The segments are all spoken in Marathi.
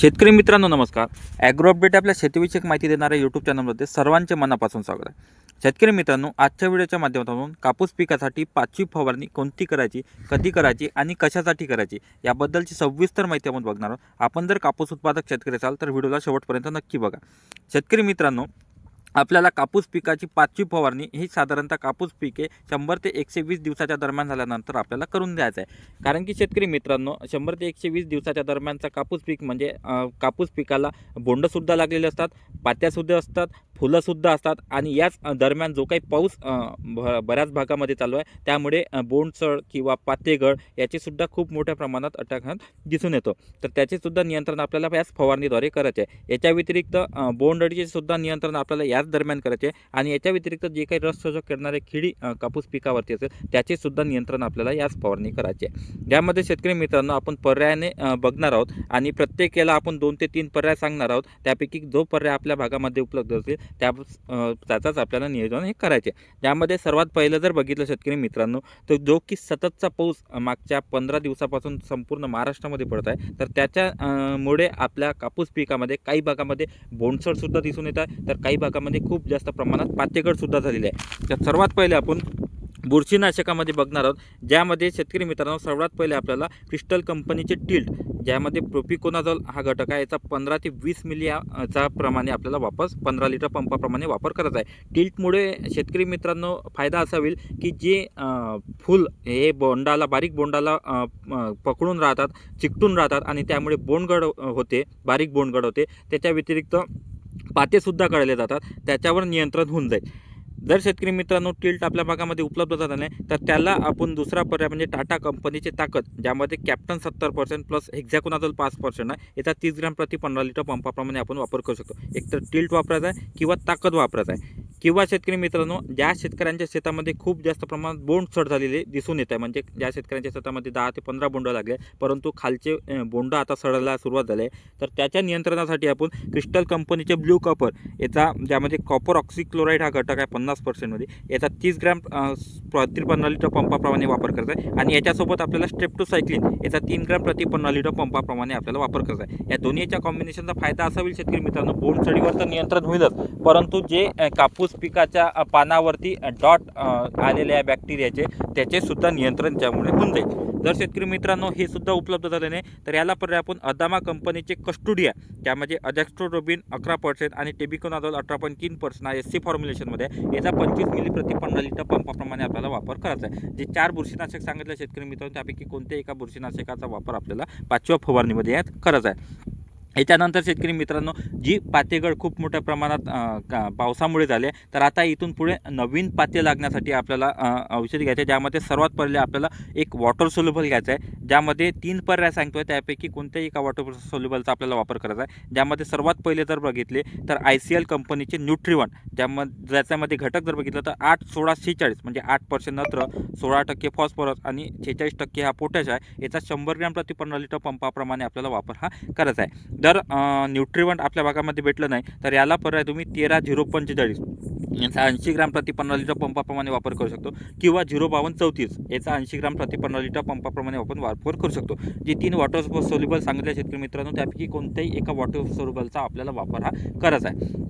शेतकरी मित्रांनो नमस्कार. ॲग्रो अपडेट आपल्या शेतीविषयक माहिती देणाऱ्या यूट्यूब चॅनलमध्ये सर्वांचे मनापासून स्वागत आहे. शेतकरी मित्रांनो, आजच्या व्हिडिओच्या माध्यमातून कापूस पिकासाठी 5वी फवारणी कोणती करायची, कधी करायची आणि कशासाठी करायची याबद्दलची सविस्तर माहिती आपण बघणार आहोत. आपण जर कापूस उत्पादक शेतकरी असाल तर व्हिडिओला शेवटपर्यंत नक्की बघा. शेतकरी मित्रांनो, आपल्याला कापूस पिकाची 5वी फवारणी ही साधारणतः कापूस पिके 100 ते 120 दिवसाच्या दरम्यान झाल्यानंतर आपल्याला करून द्यायचं आहे. कारण की शेतकरी मित्रांनो, 100 ते 120 दिवसाच्या दरम्यानचा कापूस पीक म्हणजे कापूस पिकाला बोंडसुद्धा लागलेले असतात, पात्यासुद्धा असतात, फुलंसुद्धा असतात आणि याच दरम्यान जो काही पाऊस बऱ्याच भागामध्ये चालू आहे त्यामुळे बोंडसड किंवा पातेगळ याचीसुद्धा खूप मोठ्या प्रमाणात अटॅक दिसून येतो. तर त्याचेसुद्धा नियंत्रण आपल्याला याच फवारणीद्वारे करायचे आहे. याच्या व्यतिरिक्त बोंडअळीचे सुद्धा नियंत्रण आपल्याला याच दरम्यान करायचे आणि याच्या व्यतिरिक्त जे काही रस शोषक करणारे किडी कापूस पिकावरती असेल त्याचेसुद्धा नियंत्रण आपल्याला याच फवारणी करायचे आहे. यामध्ये शेतकरी मित्रांनो आपण पर्यायाने बघणार आहोत आणि प्रत्येकाला आपण 2 ते 3 पर्याय सांगणार आहोत. त्यापैकी जो पर्याय आपल्या भागामध्ये उपलब्ध असेल त्याचाच आपल्याला नियोजन हे करायचे. त्यामध्ये सर्वात पहिलं जर बघितलं शेतकरी मित्रांनो, तर जो की सततचा पाऊस मागच्या 15 दिवसापासून संपूर्ण महाराष्ट्रामध्ये पडत आहे, तर त्याच्यामुळे आपल्या कापूस पिकामध्ये काही भागामध्ये बोंडसडसुद्धा दिसून येत आहे, तर काही भागामध्ये खूप जास्त प्रमाणात पातेगळसुद्धा झालेली आहे. तर सर्वात पहिले आपण बुरशीनाशकामध्ये बघणार आहोत, ज्यामध्ये शेतकरी मित्रांनो सर्वात पहिले आपल्याला क्रिस्टल कंपनीचे टिल्ट, ज्यामध्ये प्रोपिकोनाझोल हा घटक आहे, याचा 15 ते 20 मिलीचा प्रमाणे आपल्याला वापस 15 लिटर पंपाप्रमाणे वापर करायचा आहे. टिल्टमुळे शेतकरी मित्रांनो फायदा असा होईल की जे फूल हे बोंडाला बारीक बोंडाला पकडून राहतात, चिकटून राहतात आणि त्यामुळे बोंडगळ होते, बारीक बोंडगळ होते. त्याच्या व्यतिरिक्त पातेसुद्धा काढले जातात, त्याच्यावर नियंत्रण होऊन जाईल. जर शेतकरी मित्रांनो टिल्ट आपल्या भागामध्ये उपलब्ध झाला नाही तर त्याला आपण दुसरा पर्याय म्हणजे टाटा कंपनीची ताकद, ज्यामध्ये कॅप्टन 70% प्लस हेक्झाकोनाझोल 5% आहे, याचा 30 ग्रॅम प्रति 15 लिटर पंपाप्रमाणे आपण वापर करू शकतो. एकतर टिल्ट वापरायचा आहे किंवा ताकद वापरायचा आहे. किंवा शेतकरी मित्रांनो, ज्या शेतकऱ्यांच्या शेतामध्ये खूप जास्त प्रमाणात बोंडसड झालेले दिसून येत आहे, म्हणजे ज्या शेतकऱ्यांच्या शेतामध्ये 10 ते 15 बोंड लागले परंतु खालचे बोंड आता सडायला सुरुवात झाली आहे, तर त्याच्या नियंत्रणासाठी आपण क्रिस्टल कंपनीचे ब्ल्यू कॉपर, याचा ज्यामध्ये कॉपर ऑक्सिक्लोराईड हा घटक आहे 50% मध्ये, याचा 30 ग्रॅम प्रति 15 लिटर पंपाप्रमाणे वापर करायचा आहे. आणि याच्यासोबत आपल्याला स्ट्रेप्टोसायक्लिन याचा 3 ग्रॅम प्रति 15 लिटर पंपाप्रमाणे आपल्याला वापर करायचा आहे. या दोन्हीच्या कॉम्बिनेशनचा फायदा असा होईल शेतकरी मित्रांनो, बोंडसडीवर तर नियंत्रण होईलच, परंतु जे कापूस पिकाच्या पानावरती डॉट आलेले आहे बॅक्टेरियाचे, त्याचे सुद्धा नियंत्रण त्यामुळे होऊन जाईल. जर शेतकरी मित्रांनो हे सुद्धा उपलब्ध झाले नाही तर याला पर्याय आपण अदामा कंपनीचे कस्टोडिया, त्यामध्ये अजॅक्स्ट्रोरोबिन 11% आणि टेबिकोनाझोल 18.3% SC फॉर्म्युलेशनमध्ये, याचा 25 मिली प्रति 15 लिटर पंपाप्रमाणे आपल्याला वापर करायचा आहे. जे 4 बुरशीनाशक सांगितले शेतकरी मित्रांनो, त्यापैकी कोणत्याही एका बुरशीनाशकाचा वापर आपल्याला 5व्या फवारणीमध्ये यात करायचा आहे. याच्यानंतर शेतकरी मित्रांनो, जी पातेगळ खूप मोठ्या प्रमाणात पावसामुळे झाले, तर आता इथून पुढे नवीन पाते लागण्यासाठी आपल्याला औषध घ्यायचे, ज्यामध्ये सर्वात पहिले आपल्याला एक वॉटर सोल्युबल घ्यायचं आहे. ज्यामध्ये 3 पर्याय सांगतोय, त्यापैकी कोणत्याही एका वॉटर सोल्युबलचा आपल्याला वापर करायचा आहे. ज्यामध्ये सर्वात पहिले जर बघितले तर ICL कंपनीचे न्यूट्रिवन, ज्याच्यामध्ये घटक जर बघितलं तर 8, 16, 46 म्हणजे 8% नत्र, 16% फॉस्फरस आणि 46% हा पोटॅश आहे. याचा 100 ग्रॅम प्रति 15 लिटर पंपाप्रमाणे आपल्याला वापर हा करायचा आहे. जर न्यूट्रिवंट आपल्या भागामध्ये भेटलं नाही तर याला पर्याय तुम्ही 13-0-45 याचा 80 ग्रॅम प्रति 15 लिटर पंपाप्रमाणे वापर करू शकतो, किंवा 0-52-34 याचा 80 ग्रॅम प्रति 15 लिटर पंपाप्रमाणे आपण वापर करू शकतो. जे 3 वॉटर सोल्युबल सांगितले शेतकरी मित्रांनो, त्यापैकी कोणत्याही एका वॉटर सोल्युबलचा आपल्याला वापर हा करायचा आहे.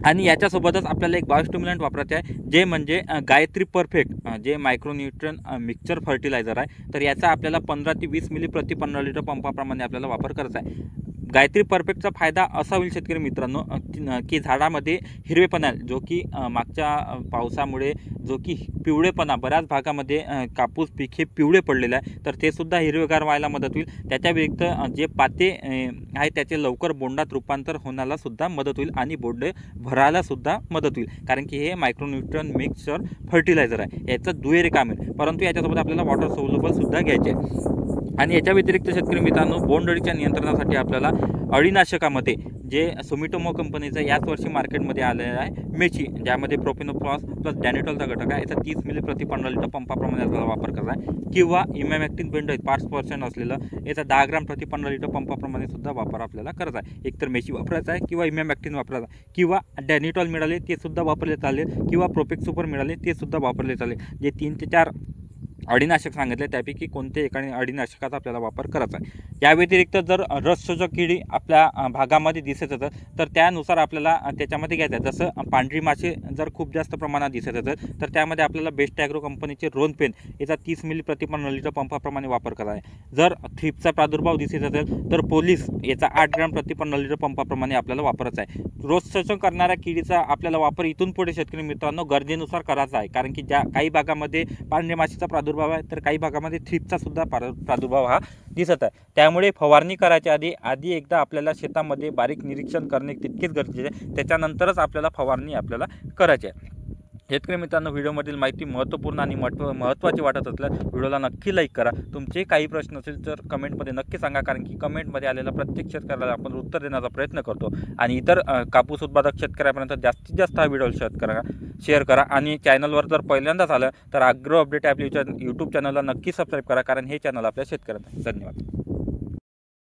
आणि याच्यासोबतच आपल्याला एक बायोस्टिम्युलंट वापरायचे आहे, जे म्हणजे गायत्री परफेक्ट, जे मायक्रोन्यूट्रन मिक्सचर फर्टिलायझर आहे. तर याचा आपल्याला 15 ते 20 मिली प्रति 15 लिटर पंपाप्रमाणे आपल्याला वापर करायचा आहे. गायत्री परफेक्टचा फायदा असा होईल शेतकरी मित्रांनो की झाडामध्ये हिरवेपणा, जो की मागच्या पावसामुळे जो की पिवळेपणा बऱ्याच भागामध्ये कापूस पीक हे पिवळे पडलेलं आहे, तर ते सुद्धा हिरवेगार व्हायला मदत होईल. त्याच्या व्यतिरिक्त जे पाते आहे त्याचे लवकर बोंडात रूपांतर होण्याला सुद्धा मदत होईल आणि बोंडे भरायला सुद्धा मदत होईल, कारण की हे मायक्रोन्यूट्रन मिक्सचर फर्टिलायझर आहे. याचं दुहेरी काम आहे, परंतु याच्यासोबत आपल्याला वॉटर सोल्युबल सुद्धा घ्यायचे आहे. आणि याच्या व्यतिरिक्त शेतकरी मित्रांनो, बोंडअळीच्या नियंत्रणासाठी आपल्याला अळीनाशकामध्ये जे सुमिटोमो कंपनीचं याच वर्षी मार्केटमध्ये आलेलं आहे मेची, ज्यामध्ये प्रोपिनोफॉस प्लस डॅनिटॉलचा घटक आहे, याचा 30 मिली प्रति 15 लिटर पंपाप्रमाणे आपल्याला वापर करायचा आहे. किंवा इमॅमॅक्टिन बेंडोइड 5% असलेलं, याचा 10 ग्रॅम प्रति 15 लिटर पंपाप्रमाणे सुद्धा वापर आपल्याला करायचा आहे. एकतर मेची वापरायचा आहे किंवा इमॅमॅक्टिन वापरायचा आहे, किंवा डॅनिटॉल मिळाले ते सुद्धा वापरले चालेल, किंवा प्रोपेक्स सुपर मिळाले ते सुद्धा वापरले चालेल. जे 3 ते 4 अळीनाशक सांगितले त्यापैकी कोणत्याही एका अळीनाशकाचा आपल्याला वापर करायचा आहे। या व्यतिरिक्त जर रसशोषक किडी आपल्या भागामध्ये दिसत असेल तर त्यानुसार आपल्याला त्याच्यामध्ये घ्यायचं आहे। जसं पांढरी माशी जर खूप जास्त प्रमाणात दिसत असेल तर त्यामध्ये आपल्याला बेस्ट ॲग्रो कंपनीचे रोन पेन याचा 30 मिली प्रति 1 लिटर पंपाप्रमाणे वापर करायचा आहे। जर थ्रिप्सचा प्रादुर्भाव दिसत असेल तर पोलीस याचा 8 ग्रॅम प्रति 1 लिटर पंपाप्रमाणे आपल्याला वापरायचा आहे। रसशोषण करणाऱ्या किडीचा आपल्याला वापर इथून पुढे शेतकरी मित्रांनो गरजेनुसार करायचा आहे, कारण की ज्या काही भागामध्ये पांढरी माशीचा प्रादुर्भाव आहे तर काही भागामध्ये थ्रिप्सचा सुद्धा प्रादुर्भाव हा दिसत आहे। त्यामुळे फवारणी करायच्या आधी एकदा आपल्याला शेतामध्ये बारीक निरीक्षण करणे तितकेच गरजेचे आहे, त्याच्यानंतरच आपल्याला फवारणी आपल्याला करायची आहे। शेतकरी मित्रांनो, व्हिडिओमधील माहिती महत्त्वपूर्ण आणि महत्त्वाची वाटत असल्यास व्हिडिओला नक्की लाईक करा। तुमचे काही प्रश्न असेल तर कमेंटमध्ये नक्की सांगा, कारण की कमेंटमध्ये आलेला प्रत्येक शेतकऱ्याला आपण उत्तर देण्याचा प्रयत्न करतो आणि इतर कापूस उत्पादक शेतकऱ्यापर्यंत जास्तीत जास्त हा व्हिडिओ शेअर करा आणि चॅनलवर जर पहिल्यांदाच आलं तर ॲग्रो अपडेट आपल्या यूट्यूब चॅनलला नक्की सबस्क्राईब करा, कारण हे चॅनल आपल्या शेतकऱ्यांना धन्यवाद।